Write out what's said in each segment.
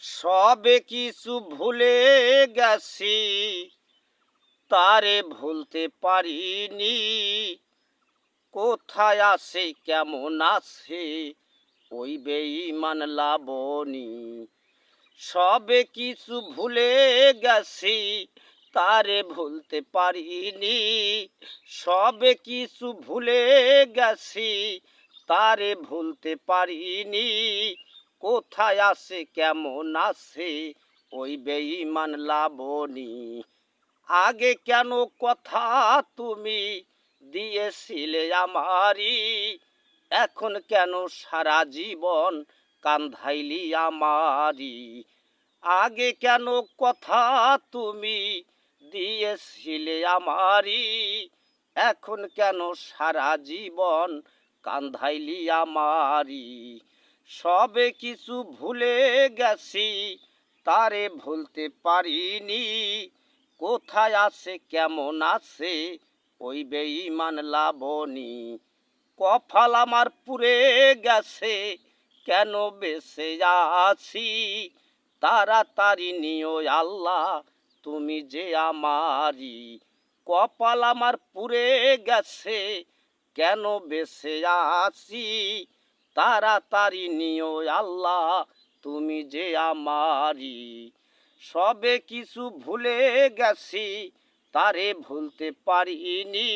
সবে কিছু ভুলে গেছি, তারে ভুলতে পারিনি। কোথায় আছে কেমন আছে ওই বেঈমান লাবণী। সবে কিছু ভুলে গেছি, তারে ভুলতে পারিনি। সবে কিছু ভুলে গেছি, তারে ভুলতে পারিনি। কোথায় আছে কেমন আছে ওই বেঈমান লাবণী। আগে কেন কথা তুমি দিয়েছিলে আমারি, এখন কেন সারা জীবন কান্ধাইলি আমারি। আগে কেন কথা তুমি দিয়েছিলে আমারি, এখন কেন সারা জীবন কান্ধাইলি আমারি। সবে কিছু ভুলে গেছি, তারে ভুলতে পারিনি। কোথায় আছে কেমন আছে ওই বেঈমান লাবণী। কপাল আমার পুড়ে গেছে, কেন বেঁচে আছি। তাড়াতাড়ি নিও আল্লাহ, তুমি যে আমারি। কপাল আমার পুড়ে গেছে, কেন বেঁচে আছি। তাড়াতাড়ি নিও আল্লাহ, তুমি যে আমারি। সবে কিছু ভুলে গেছি, তারে ভুলতে পারিনি।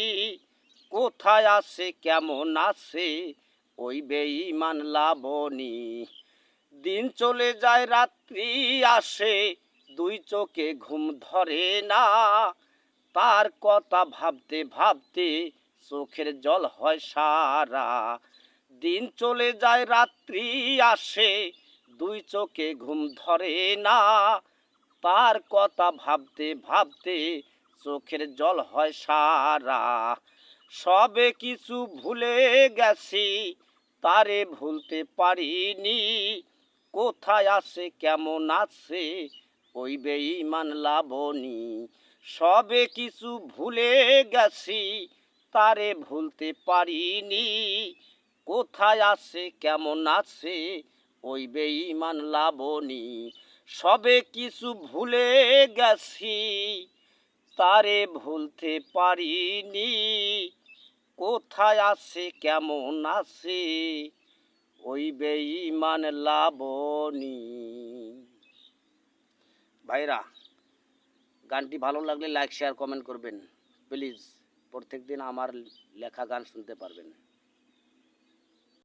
কোথায় আছে কেমন আছে ওই বেঈমান লাবণী। দিন চলে যায় রাত্রি আসে, দুই চোখে ঘুম ধরে না। তার কথা ভাবতে ভাবতে চোখের জল হয় সারা। দিন চলে যায় রাত্রি আসে, দুই চোখে ঘুম ধরে না। তার কথা ভাবতে ভাবতে চোখের জল হয় সারা। সবে কিছু ভুলে গেছি, তারে ভুলতে পারিনি। কোথায় আছে কেমন আছে ওই বেঈমান লাবণী। সবে কিছু ভুলে গেছি, তারে ভুলতে পারিনি। কোথায় আছে কেমন আছে ওই বেঈমান লাবণী। সবে কিছু ভুলে গেছি, তারে ভুলতে পারিনি। কোথায় আছে কেমন আছে ওই বেঈমান লাবণী। ভাইরা, গানটি ভালো লাগলে লাইক শেয়ার কমেন্ট করবেন প্লিজ। প্রত্যেকদিন আমার লেখা গান শুনতে পারবেন।